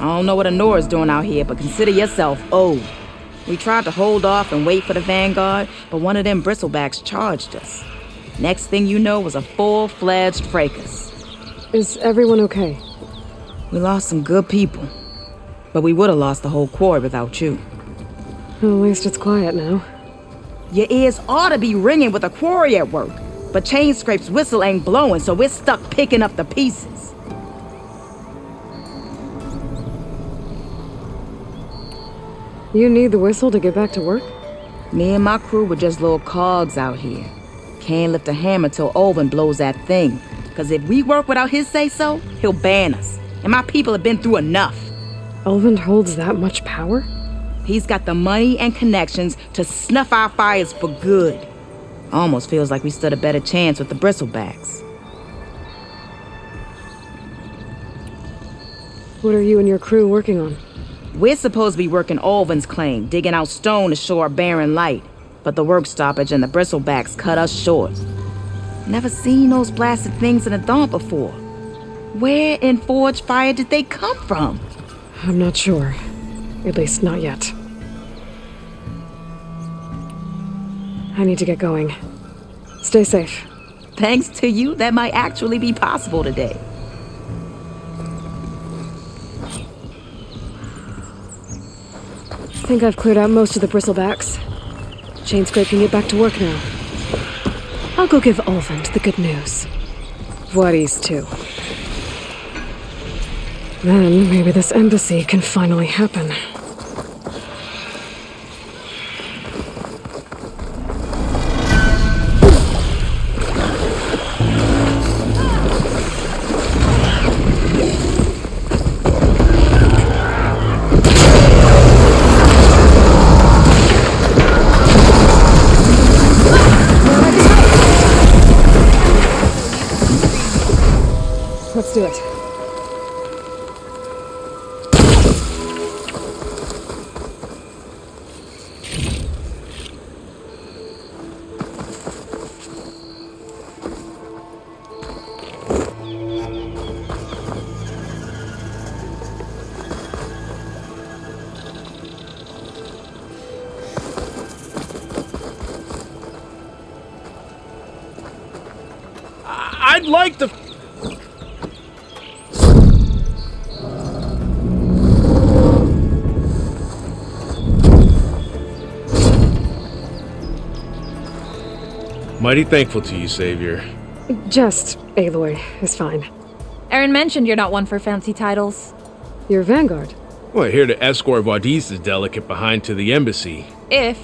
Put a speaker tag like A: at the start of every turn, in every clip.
A: I don't know what Honora's doing out here, but consider yourself old. We tried to hold off and wait for the vanguard, but one of them bristlebacks charged us. Next thing you know was a full-fledged fracas.
B: Is everyone okay?
A: We lost some good people, but we would have lost the whole quarry without you.
B: Well, at least it's quiet now.
A: Your ears ought to be ringing with a quarry at work, but Chainscrape's whistle ain't blowing, so we're stuck picking up the pieces.
B: You need the whistle to get back to work?
A: Me and my crew were just little cogs out here. Can't lift a hammer till Olvin blows that thing. Cause if we work without his say-so, he'll ban us. And my people have been through enough.
B: Olvin holds that much power?
A: He's got the money and connections to snuff our fires for good. Almost feels like we stood a better chance with the bristlebacks.
B: What are you and your crew working on?
A: We're supposed to be working Olvin's claim, digging out stone to show our barren light. But the work stoppage and the bristlebacks cut us short. Never seen those blasted things in a Daunt before. Where in Forge Fire did they come from?
B: I'm not sure. At least not yet. I need to get going. Stay safe.
A: Thanks to you, that might actually be possible today.
B: I think I've cleared out most of the bristlebacks. Chainscrape can get back to work now. I'll go give Olvin the good news. Voorhees, too. Then maybe this embassy can finally happen. Let's do it.
C: I'd like to... Mighty thankful to you, Savior.
B: Just Aloy is fine.
D: Aaron mentioned you're not one for fancy titles.
B: You're Vanguard.
C: Well, here to escort Wadis's delegate behind to the embassy.
D: If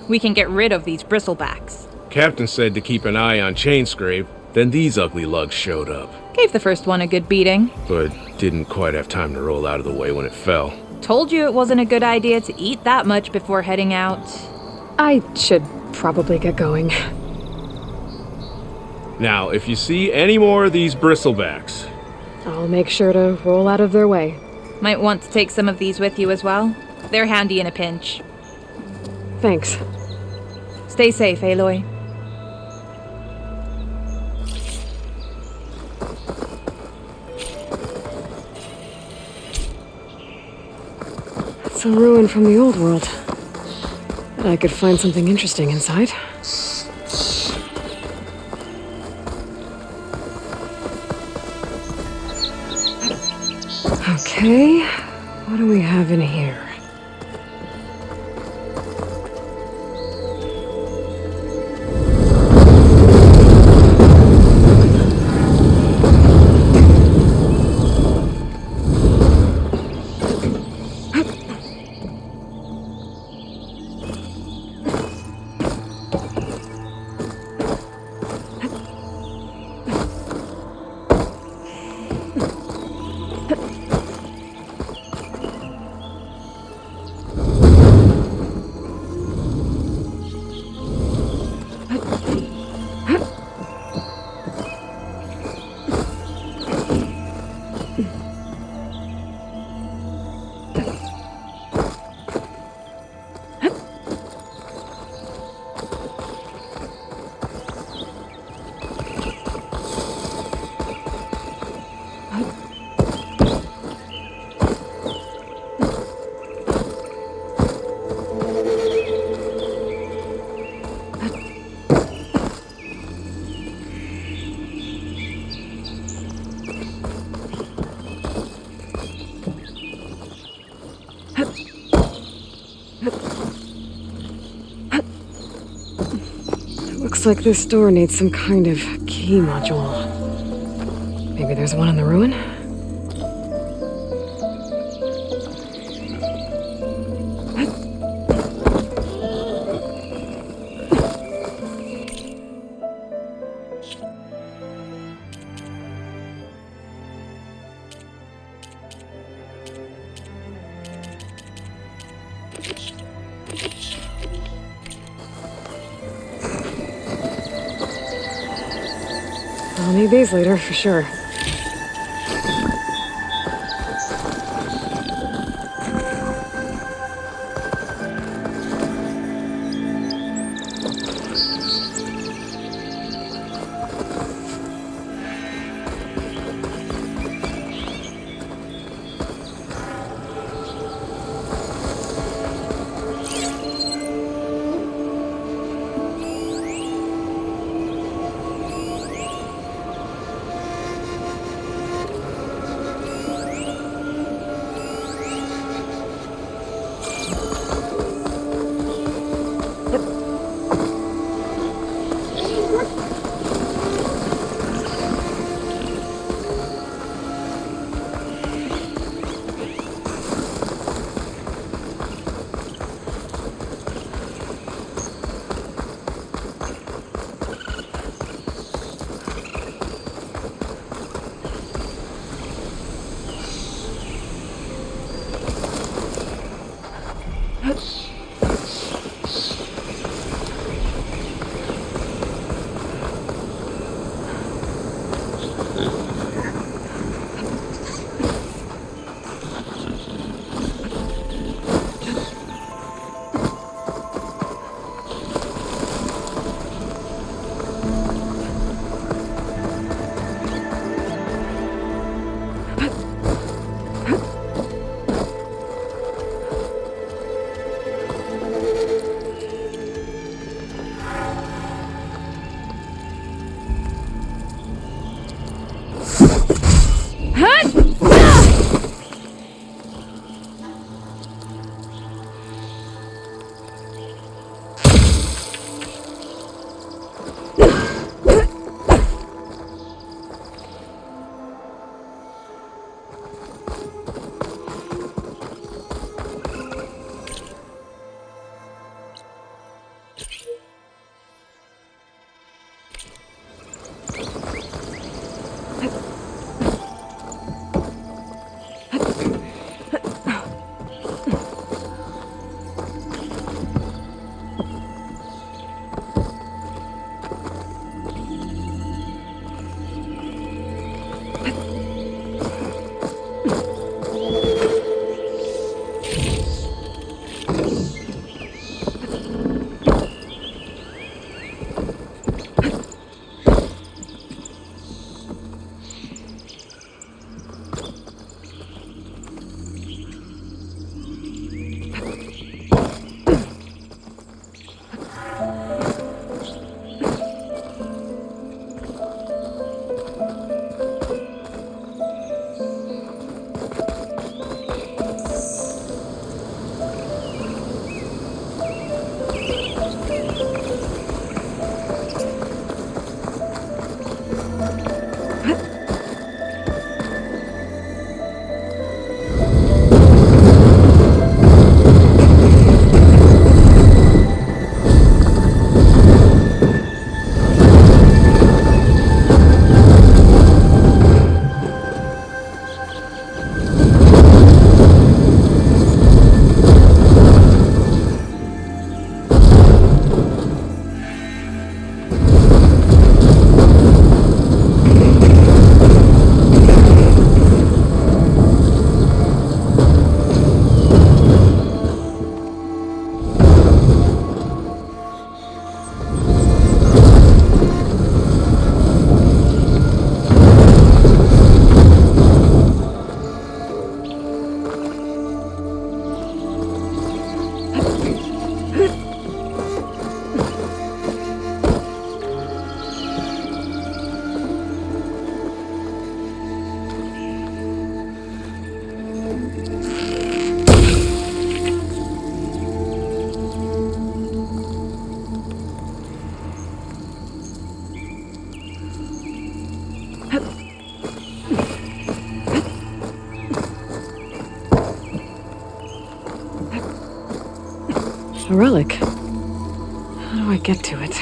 D: we can get rid of these bristlebacks.
C: Captain said to keep an eye on Chainscrape, then these ugly lugs showed up.
D: Gave the first one a good beating.
C: But didn't quite have time to roll out of the way when it fell.
D: Told you it wasn't a good idea to eat that much before heading out.
B: I should probably get going.
C: Now, if you see any more of these bristlebacks...
B: I'll make sure to roll out of their way.
D: Might want to take some of these with you as well. They're handy in a pinch.
B: Thanks.
D: Stay safe, Aloy.
B: It's a ruin from the old world. Bet I could find something interesting inside. Okay, what do we have in here? Looks like this door needs some kind of key module. Maybe there's one in the ruin? I'll need these later, for sure. A relic. How do I get to it?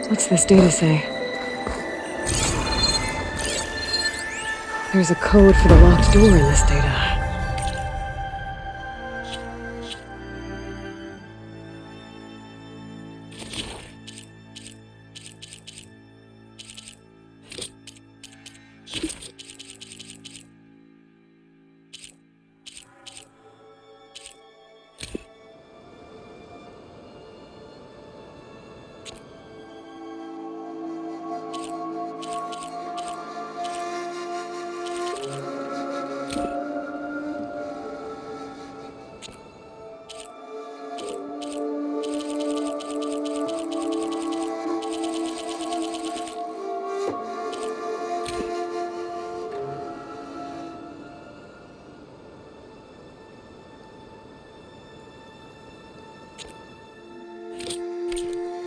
B: What's this data say? There's a code for the locked door in this data.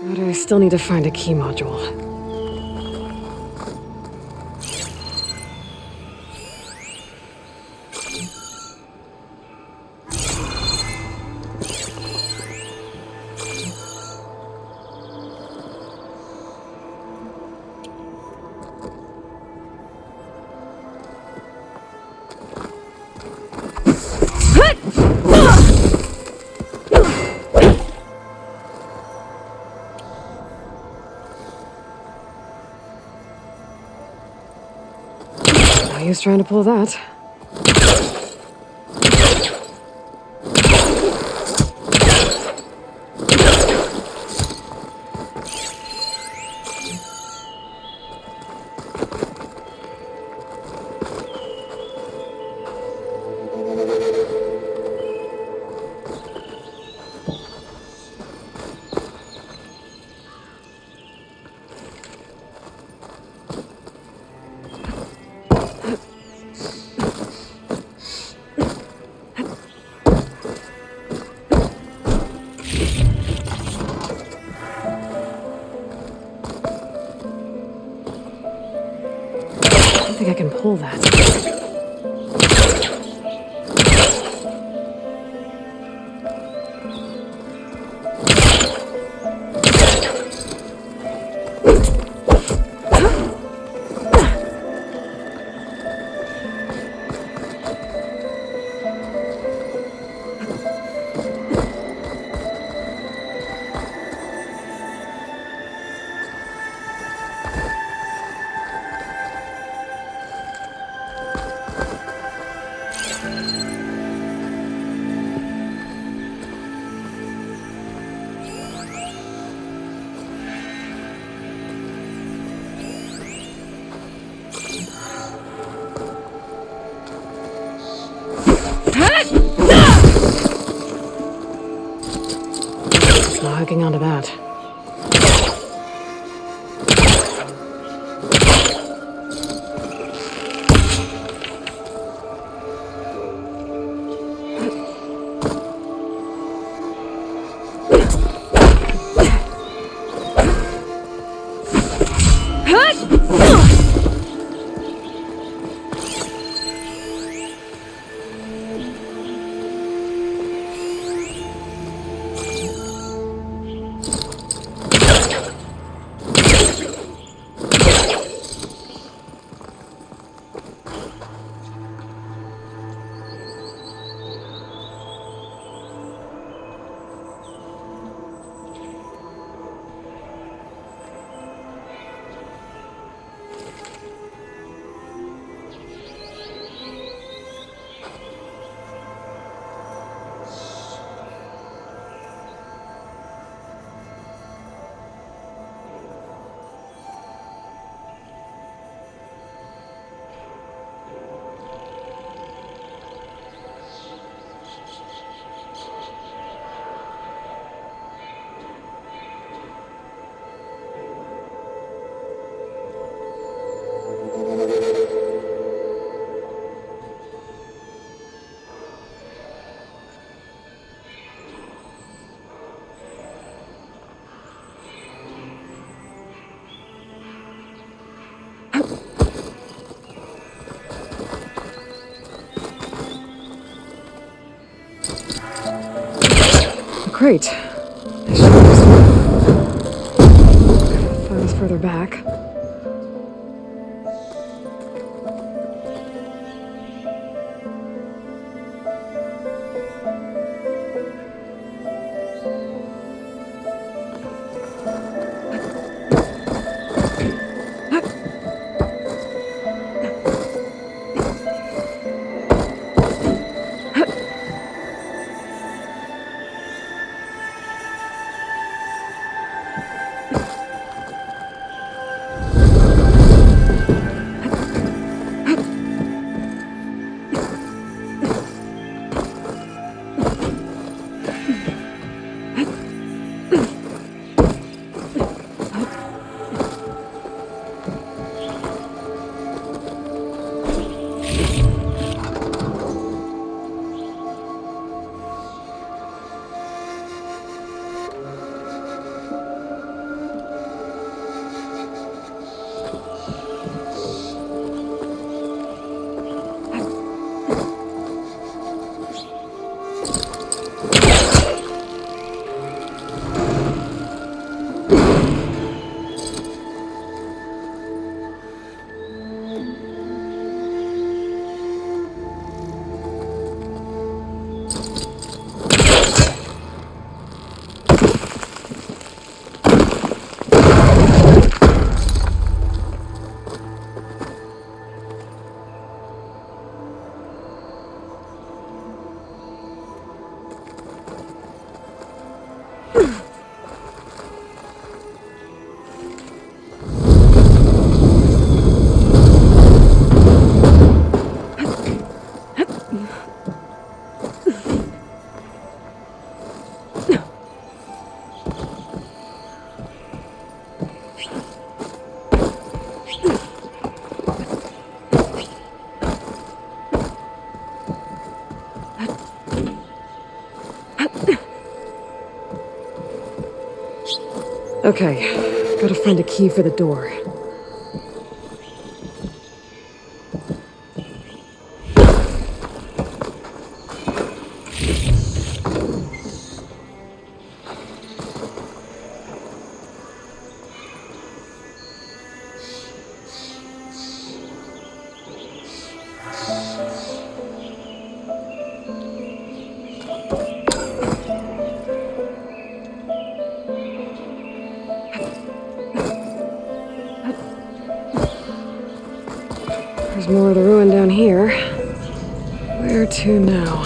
B: But I still need to find a key module. No use trying to pull that. I don't think I can pull that. It's not hooking onto that. Great. Files further back. Okay, gotta find a key for the door. There's more of the ruin down here. Where to now?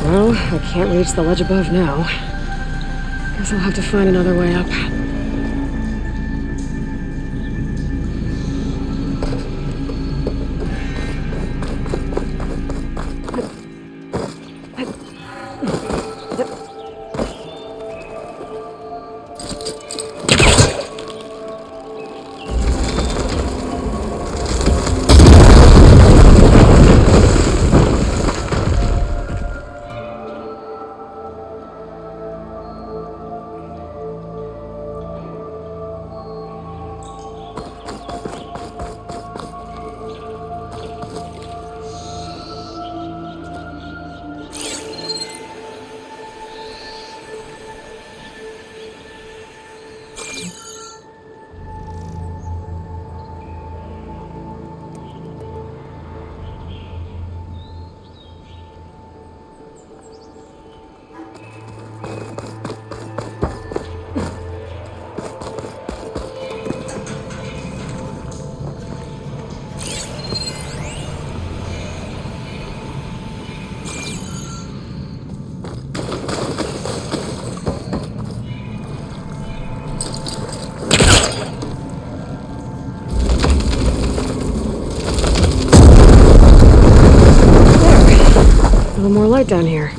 B: Well, I can't reach the ledge above now. Guess I'll have to find another way up. A little more light down here.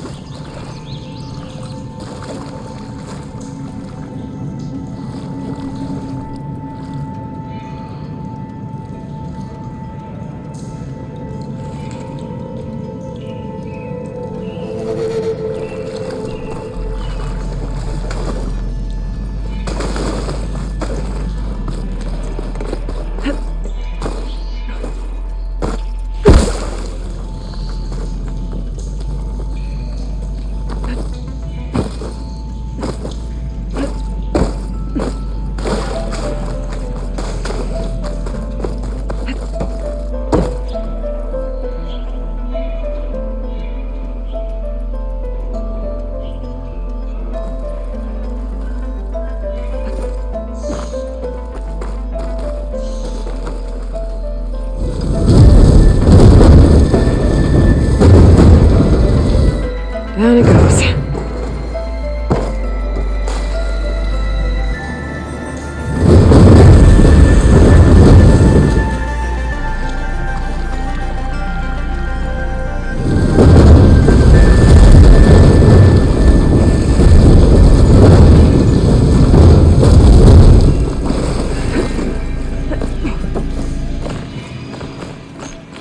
B: Down it goes.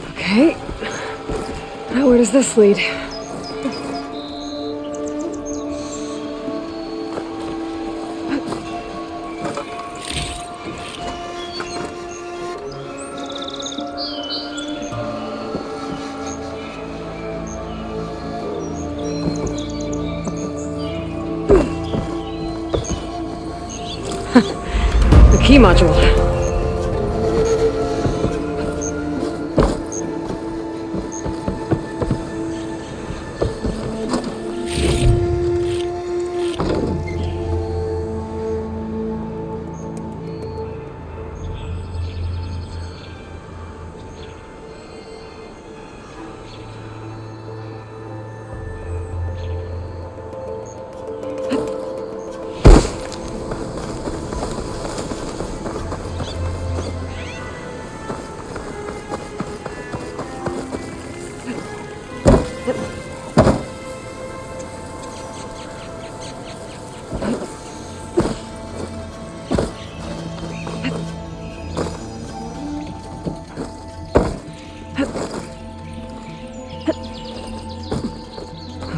B: Okay. Now where does this lead? The key module.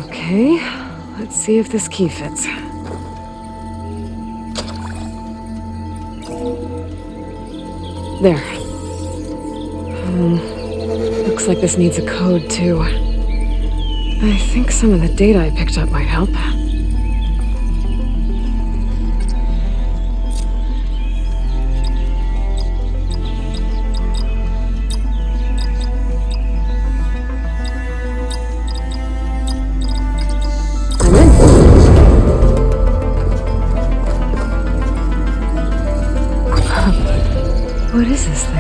B: Okay, let's see if this key fits. There. Looks like this needs a code, too. I think some of the data I picked up might help. I'm in. What is this thing?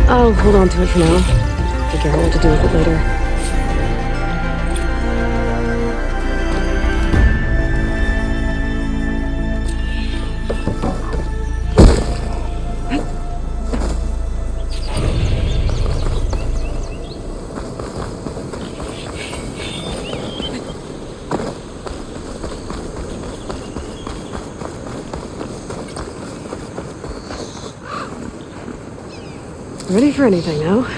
B: I'll hold on to it for now. Figure out what to do with it later. Ready for anything now.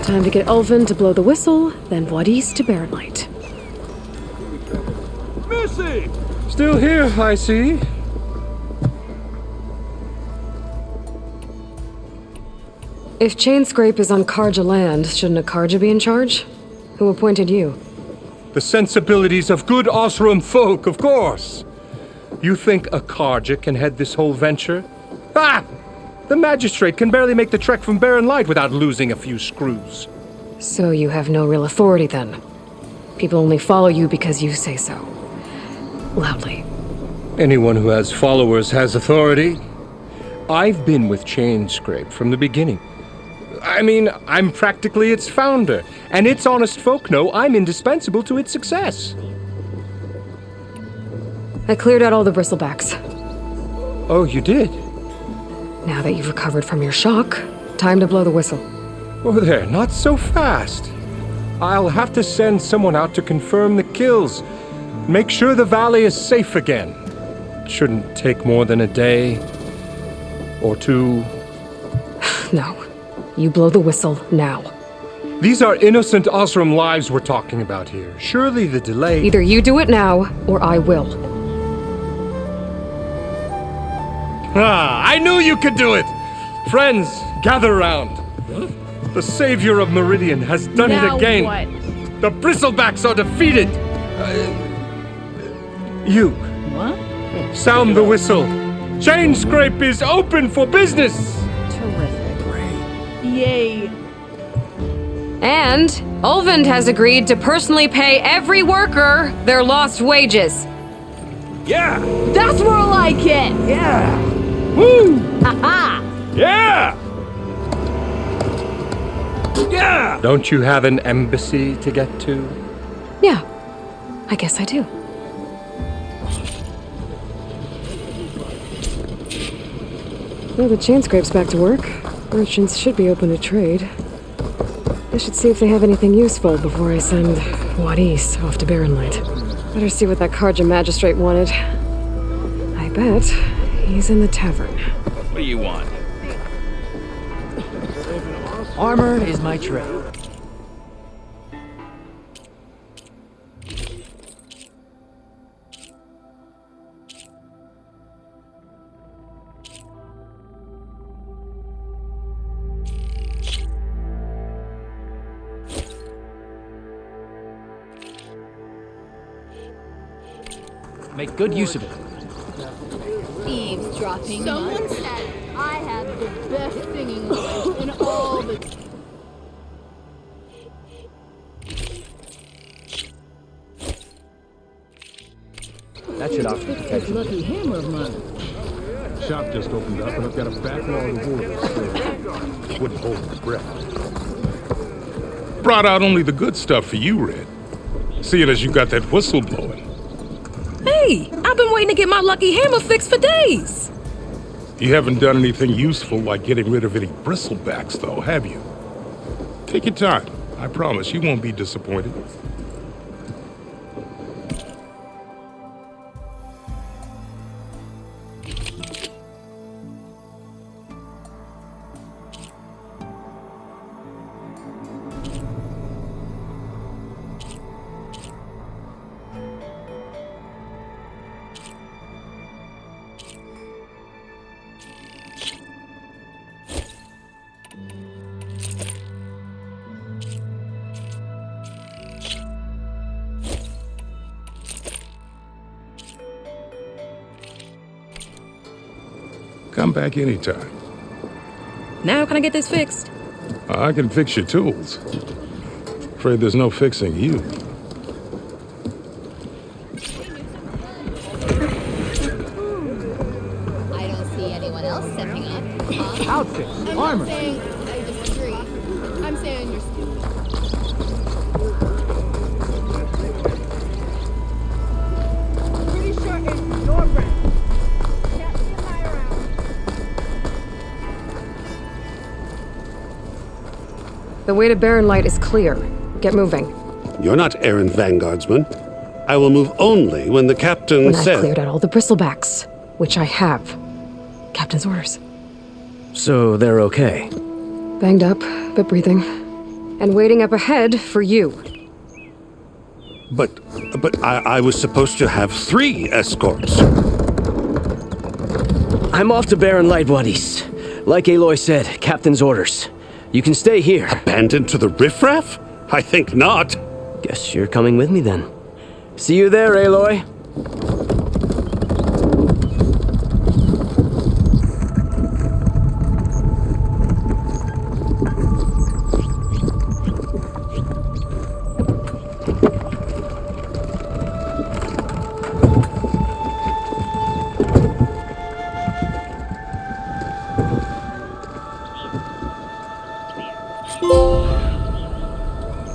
B: Time to get Ulvin to blow the whistle, then Wadis to bear light.
C: Missy! Still here, I see.
B: If Chainscrape is on Karja land, shouldn't a Karja be in charge? Who appointed you?
E: The sensibilities of good Osram folk, of course. You think a Karja can head this whole venture? Ah! The magistrate can barely make the trek from Barren Light without losing a few screws.
B: So you have no real authority then? People only follow you because you say so. Loudly.
E: Anyone who has followers has authority. I've been with Chainscrape from the beginning. I mean, I'm practically its founder, and its honest folk know I'm indispensable to its success.
B: I cleared out all the bristlebacks.
E: Oh, you did?
B: Now that you've recovered from your shock, time to blow the whistle.
E: Oh, there, not so fast. I'll have to send someone out to confirm the kills. Make sure the valley is safe again. Shouldn't take more than a day. Or two.
B: No. You blow the whistle now.
E: These are innocent Osram lives we're talking about here. Surely the delay...
B: Either you do it now, or I will.
E: Ah, I knew you could do it! Friends, gather round. The savior of Meridian has done it again.
D: What?
E: The bristlebacks are defeated. You.
D: What?
E: Sound the whistle. Chainscrape is open for business.
D: Terrific. Yay.
B: And Ulvin has agreed to personally pay every worker their lost wages.
E: Yeah.
D: That's more like it!
E: Yeah. Woo.
D: Haha!
E: Yeah. Yeah. Don't you have an embassy to get to?
B: Yeah, I guess I do. Well, the Chainscrape's back to work. Merchants should be open to trade. I should see if they have anything useful before I send Wadis off to Barren Light. Better see what that Karja magistrate wanted. I bet he's in the tavern.
F: What do you want? Armor is my trade. Make good use of it.
G: Eavesdropping. Someone said I have the best singing voice in all the.
F: That should offer protection.
G: Lucky hammer of mine.
H: Shop just opened up and I've got a backlog of orders. So wouldn't hold his breath.
C: Brought out only the good stuff for you, Red. Seeing as you got that whistle blowing.
A: Hey, I've been waiting to get my lucky hammer fixed for days.
C: You haven't done anything useful like getting rid of any bristlebacks, though, have you? Take your time. I promise you won't be disappointed. Come back anytime.
A: Now can I get this fixed?
C: I can fix your tools. Afraid there's no fixing you.
G: I don't see anyone else stepping up.
F: Outfits,
G: I'm
F: armor.
G: not saying I disagree. I'm saying you're stupid. Pretty sure it's your brand. Can't be high around.
B: The way to Barren Light is clear. Get moving.
I: You're not errand vanguardsman. I will move only when the captain
B: When I've
I: says.
B: cleared out all the bristlebacks, which I have. Captain's orders.
F: So they're okay.
B: Banged up, but breathing. And waiting up ahead for you.
I: But I was supposed to have 3 escorts.
F: I'm off to Barren Light, Wadis. Like Aloy said, Captain's orders. You can stay here.
I: Abandoned to the riffraff? I think not.
F: Guess you're coming with me then. See you there, Aloy.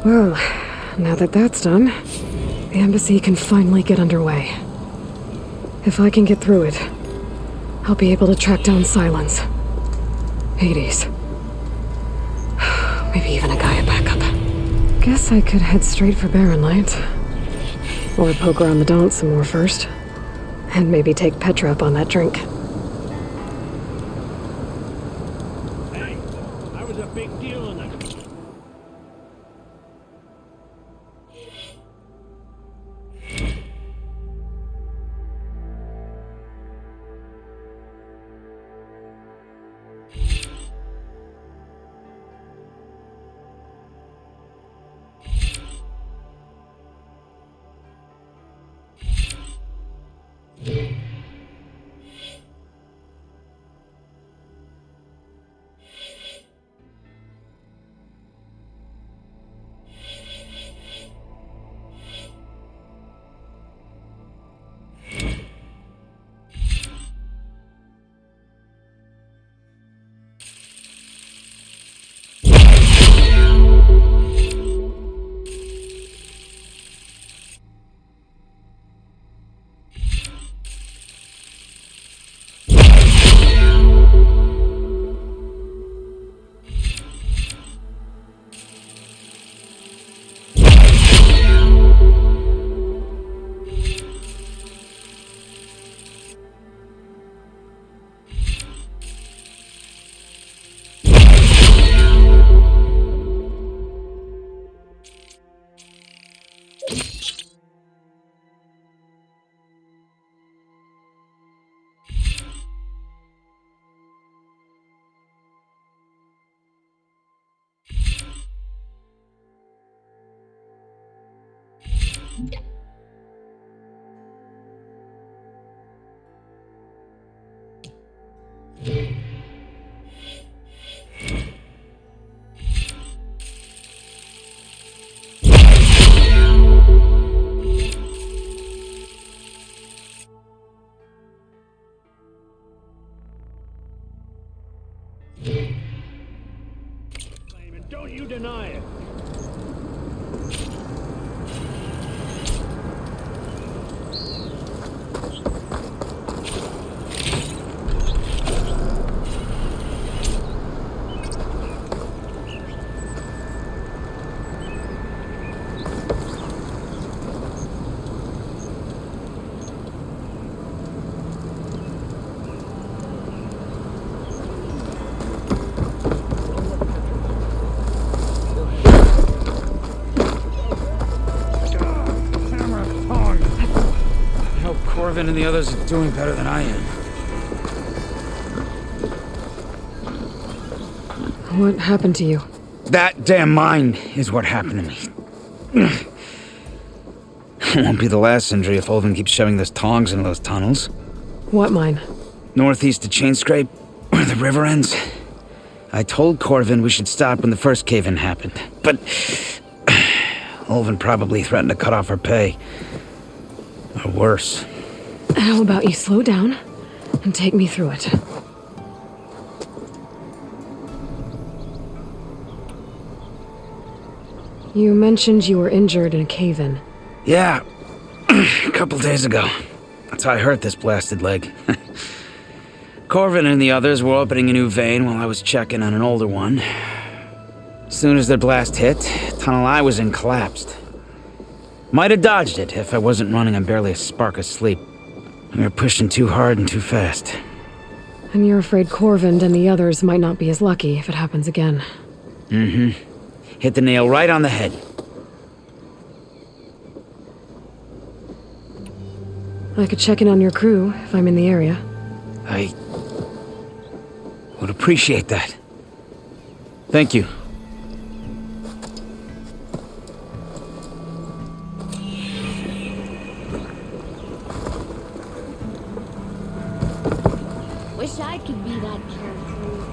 B: Well, now that that's done, the embassy can finally get underway. If I can get through it, I'll be able to track down Silence. Hades. Maybe even a Gaia backup. Guess I could head straight for Barren Light. Or poke around the Daunt some more first. And maybe take Petra up on that drink.
H: I was a big deal in that.
J: Corvin and the others are doing better than I am.
B: What happened to you?
J: That damn mine is what happened to me. It won't be the last injury if Olvin keeps shoving those tongs into those tunnels.
B: What mine?
J: Northeast of Chainscrape, where the river ends. I told Corvin we should stop when the first cave-in happened, but Olvin probably threatened to cut off our pay. Or worse.
B: How about you slow down and take me through it? You mentioned you were injured in a cave-in.
J: Yeah, a couple days ago. That's how I hurt this blasted leg. Corvin and the others were opening a new vein while I was checking on an older one. As soon as their blast hit, the tunnel I was in collapsed. Might have dodged it if I wasn't running on barely a spark of sleep. We were pushing too hard and too fast.
B: And you're afraid Corvin and the others might not be as lucky if it happens again.
J: Mm-hmm. Hit the nail right on the head.
B: I could check in on your crew if I'm in the area.
J: I would appreciate that. Thank you.
K: Wish I could be that carefree.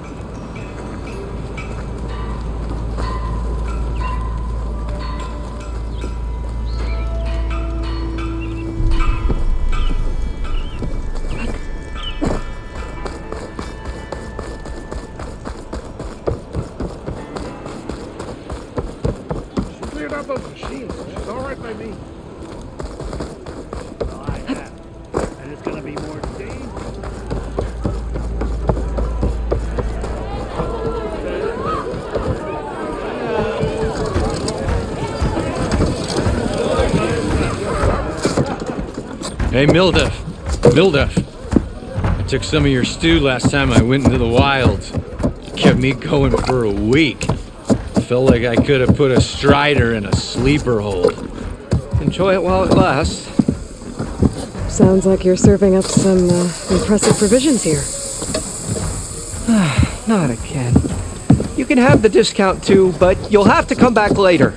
H: She cleared out those machines. She's all right by me.
L: I have. And it's gonna be more dangerous.
E: Hey, Mildef. I took some of your stew last time I went into the wilds. It kept me going for a week. Felt like I could have put a strider in a sleeper hold. Enjoy it while it lasts.
B: Sounds like you're serving up some impressive provisions here.
M: Not again. You can have the discount too, but you'll have to come back later.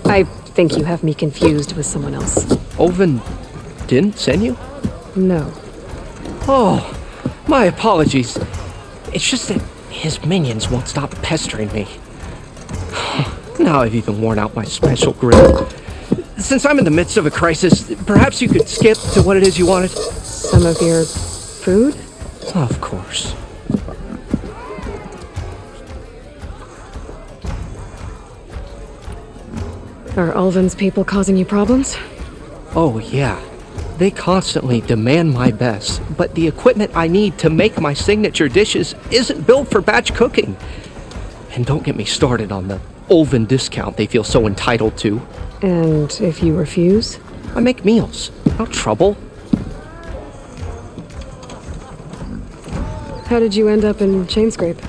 B: I think you have me confused with someone else.
M: Olvin didn't send you?
B: No.
M: Oh, my apologies. It's just that his minions won't stop pestering me. Now I've even worn out my special grill. Since I'm in the midst of a crisis, perhaps you could skip to what it is you wanted?
B: Some of your food?
M: Of course.
B: Are Ulvin's people causing you problems?
M: Oh, yeah. They constantly demand my best, but the equipment I need to make my signature dishes isn't built for batch cooking. And don't get me started on the Ulvin discount they feel so entitled to.
B: And if you refuse?
M: I make meals. No trouble.
B: How did you end up in Chainscrape?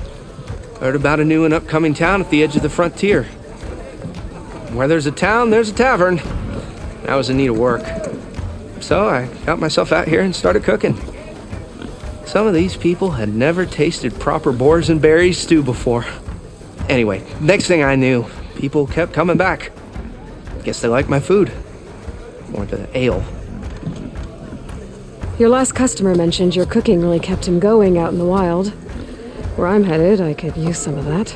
M: Heard about a new and upcoming town at the edge of the frontier. Where there's a town, there's a tavern. I was in need of work. So I got myself out here and started cooking. Some of these people had never tasted proper boars and berries stew before. Anyway, next thing I knew, people kept coming back. Guess they liked my food. Or the ale.
B: Your last customer mentioned your cooking really kept him going out in the wild. Where I'm headed, I could use some of that.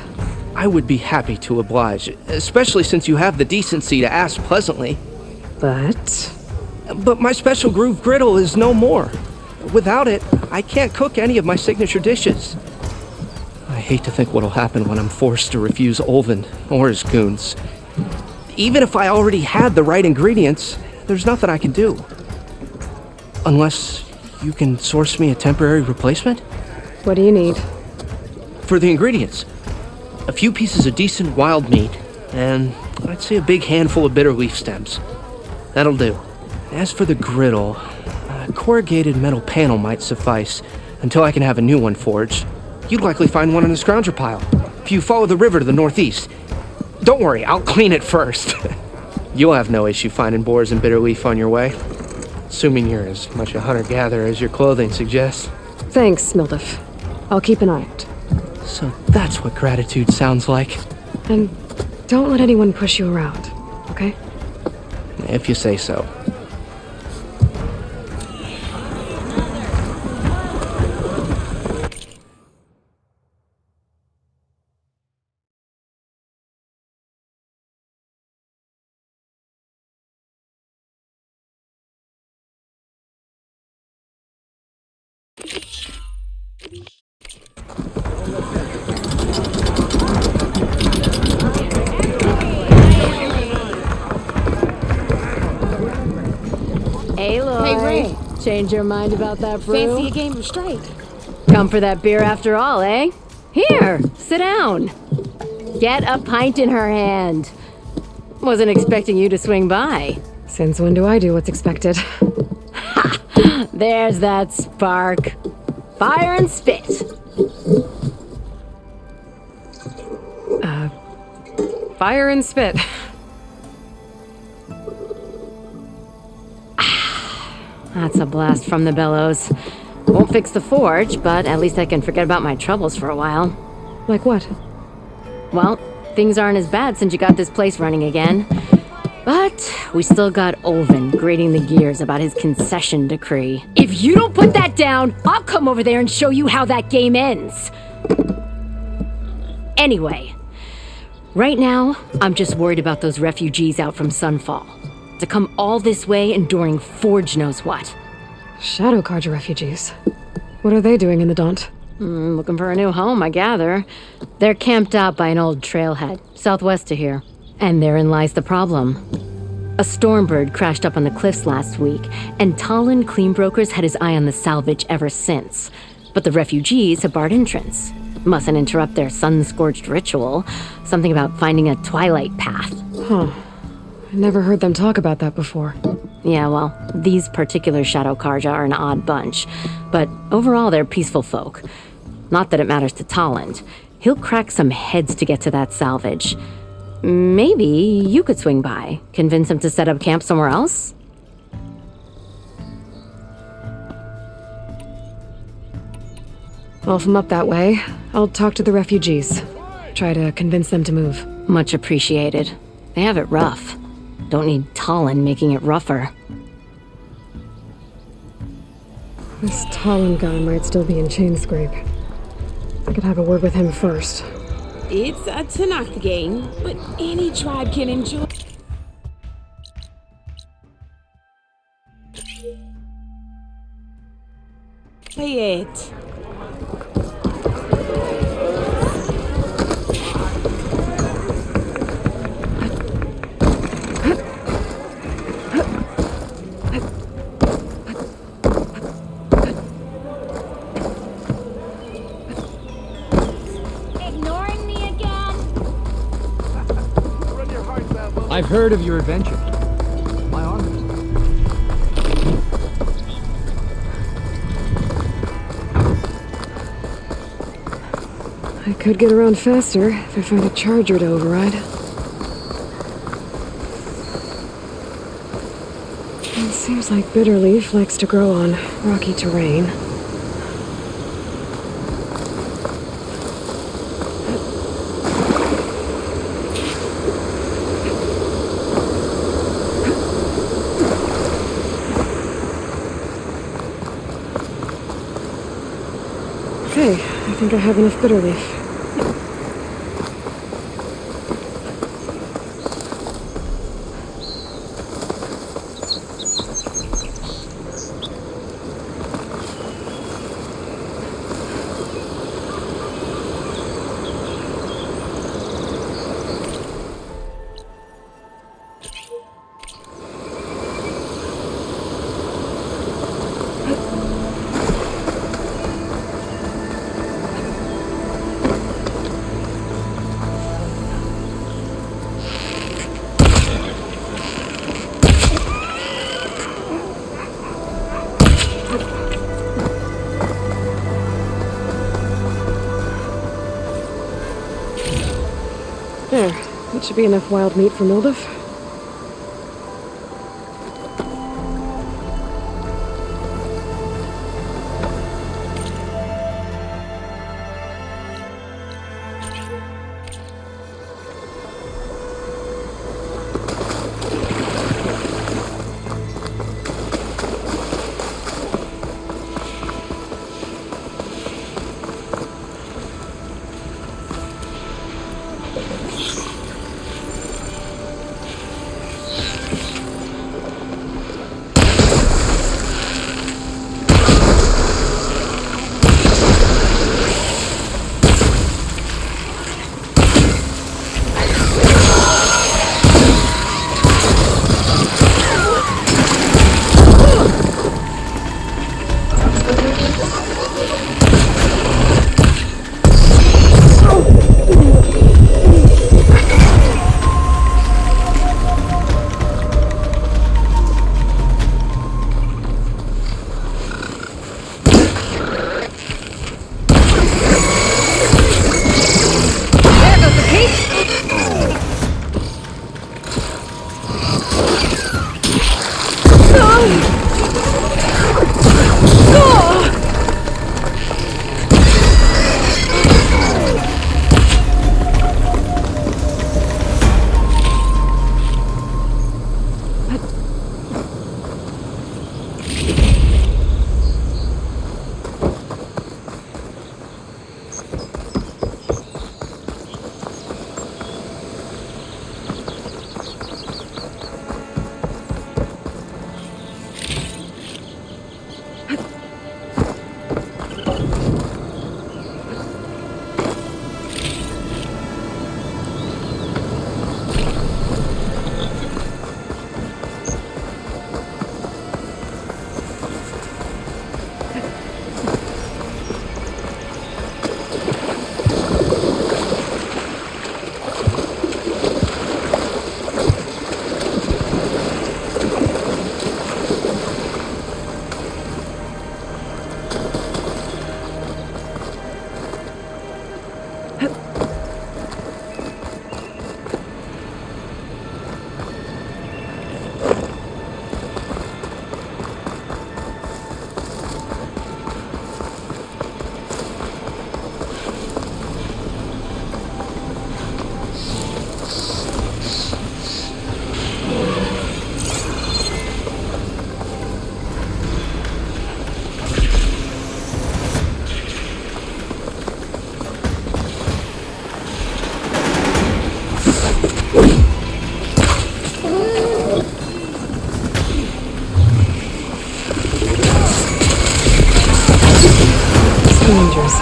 M: I would be happy to oblige, especially since you have the decency to ask pleasantly. But my special groove griddle is no more. Without it, I can't cook any of my signature dishes. I hate to think what'll happen when I'm forced to refuse Olvin or his goons. Even if I already had the right ingredients, there's nothing I can do. Unless you can source me a temporary replacement?
B: What do you need?
M: For the ingredients, a few pieces of decent wild meat, and I'd say a big handful of bitter leaf stems. That'll do. As for the griddle, a corrugated metal panel might suffice until I can have a new one forged. You'd likely find one in the scrounger pile, if you follow the river to the northeast. Don't worry, I'll clean it first. You'll have no issue finding boars and bitter leaf on your way. Assuming you're as much a hunter-gatherer as your clothing suggests.
B: Thanks, Mildif. I'll keep an eye out.
M: So that's what gratitude sounds like.
B: And don't let anyone push you around, okay?
M: If you say so.
N: Aloy.
K: Hey, Ray.
N: Change your mind about that brew?
K: Fancy a game of straight.
N: Come for that beer after all, eh? Here, sit down. Get a pint in her hand. Wasn't expecting you to swing by.
B: Since when do I do what's expected?
N: There's that spark. Fire and spit.
B: Fire and spit.
N: That's a blast from the bellows. Won't fix the forge, but at least I can forget about my troubles for a while.
B: Like what?
N: Well, things aren't as bad since you got this place running again. But we still got Olvin grating the gears about his concession decree. If you don't put that down, I'll come over there and show you how that game ends. Anyway, right now, I'm just worried about those refugees out from Sunfall. To come all this way enduring Forge knows what.
B: Shadow Carja refugees. What are they doing in the Daunt?
N: Looking for a new home, I gather. They're camped out by an old trailhead, southwest of here. And therein lies the problem. A stormbird crashed up on the cliffs last week, and Talon Cleanbrokers had his eye on the salvage ever since. But the refugees have barred entrance. Mustn't interrupt their sun-scorched ritual. Something about finding a twilight path.
B: Huh. I never heard them talk about that before.
N: Yeah, well, these particular Shadow Carja are an odd bunch. But overall, they're peaceful folk. Not that it matters to Talon. He'll crack some heads to get to that salvage. Maybe you could swing by, convince him to set up camp somewhere else?
B: Well, if I'm up that way, I'll talk to the refugees. Try to convince them to move.
N: Much appreciated. They have it rough. Don't need Talon making it rougher.
B: This Talon guy might still be in Chainscrape. I could have a word with him first.
G: It's a Tanakh game, but any tribe can enjoy. Play it.
K: Ignoring me again?
O: I've heard of your adventure. My honor.
B: I could get around faster if I find a charger to override. It seems like Bitterleaf likes to grow on rocky terrain. Okay, I think I have enough Bitterleaf. There, that should be enough wild meat for Mildif. Scavengers.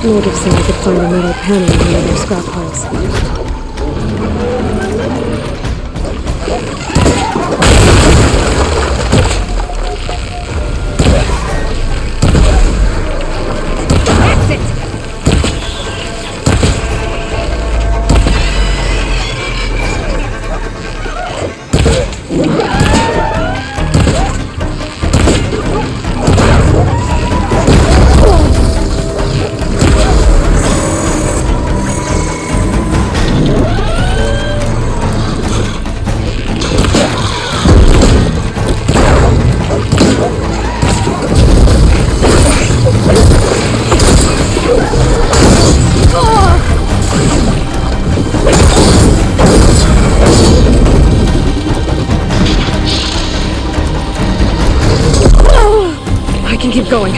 B: Native said I could find a metal panel in one of their scrap piles. I can keep going.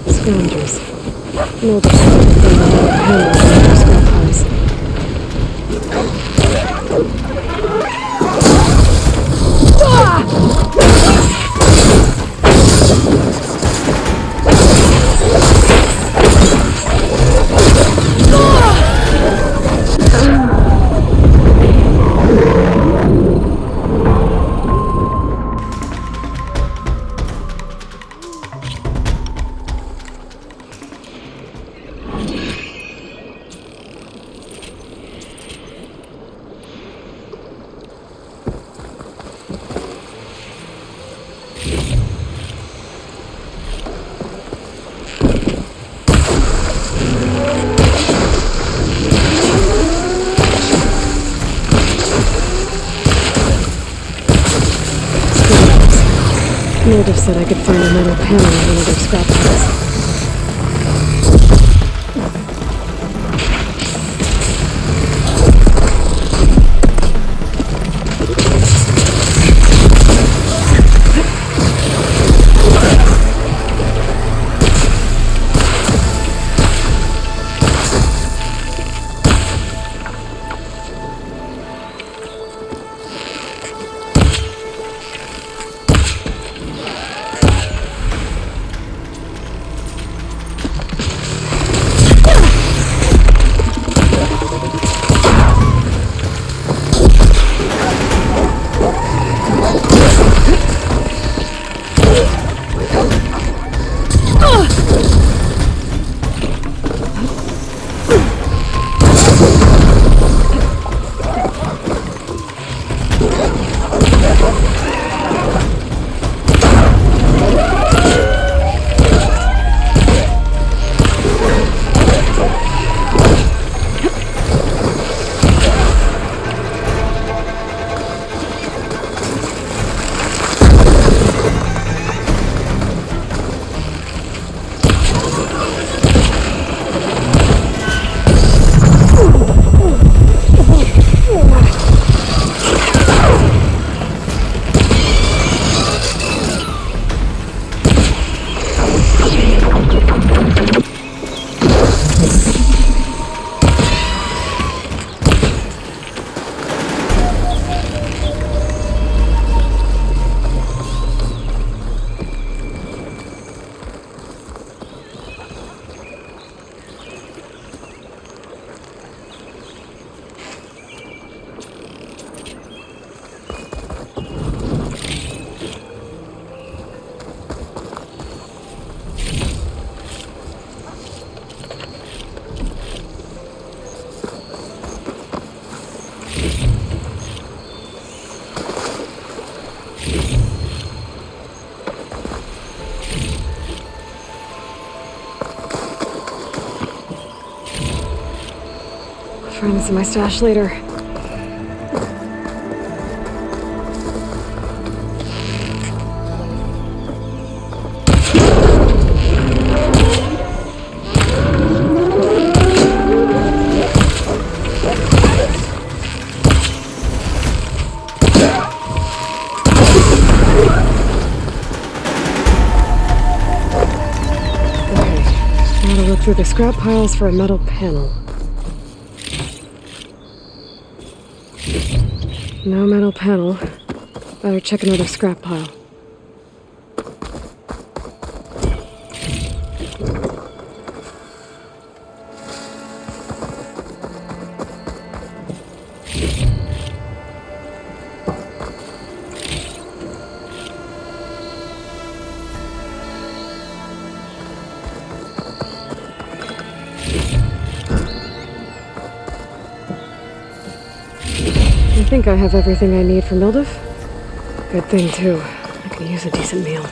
B: Scavengers. No, the panel in their scrap piles. Native said I could find a metal panel in one of their scrap piles. find this in my stash later. Through the scrap piles for a metal panel. No metal panel. Better check another scrap pile. I think I have everything I need for Mildif. Good thing, too. I could use a decent meal.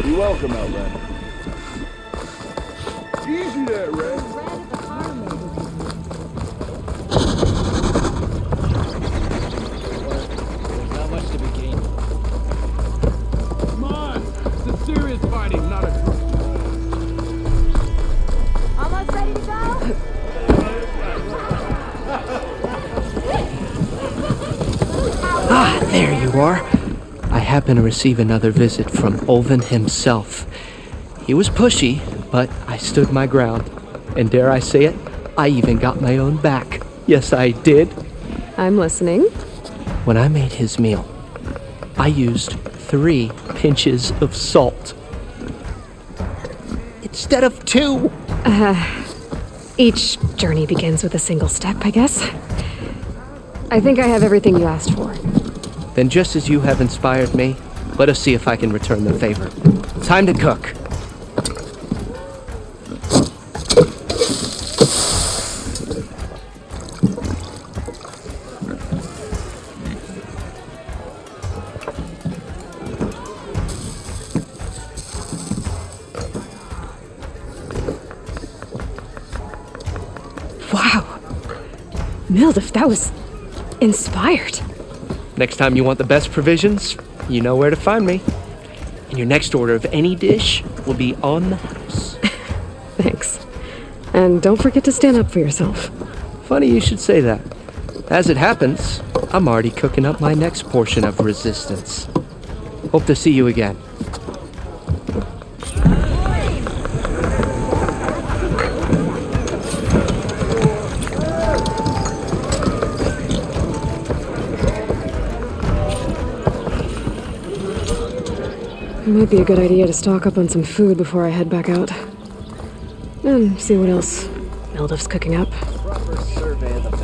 P: You're welcome, Outlander. Easy there, Red.
O: Not much to be gained.
H: Come on! It's a serious fighting, not a...
K: Almost ready to go?
M: Ah, there you are. I happen to receive another visit from Olvin himself. He was pushy, but I stood my ground. And dare I say it, I even got my own back. Yes, I did.
B: I'm listening.
M: When I made his meal, I used 3 pinches of salt. Instead of 2.
B: Each journey begins with a single step, I guess. I think I have everything you asked for.
M: Then just as you have inspired me, let us see if I can return the favor. Time to cook.
B: Wow. Mildif, that was inspired.
M: Next time you want the best provisions, you know where to find me. And your next order of any dish will be on the house.
B: Thanks. And don't forget to stand up for yourself.
M: Funny you should say that. As it happens, I'm already cooking up my next portion of resistance. Hope to see you again.
B: It might be a good idea to stock up on some food before I head back out. And see what else Mildif's cooking up.
O: Proper survey of the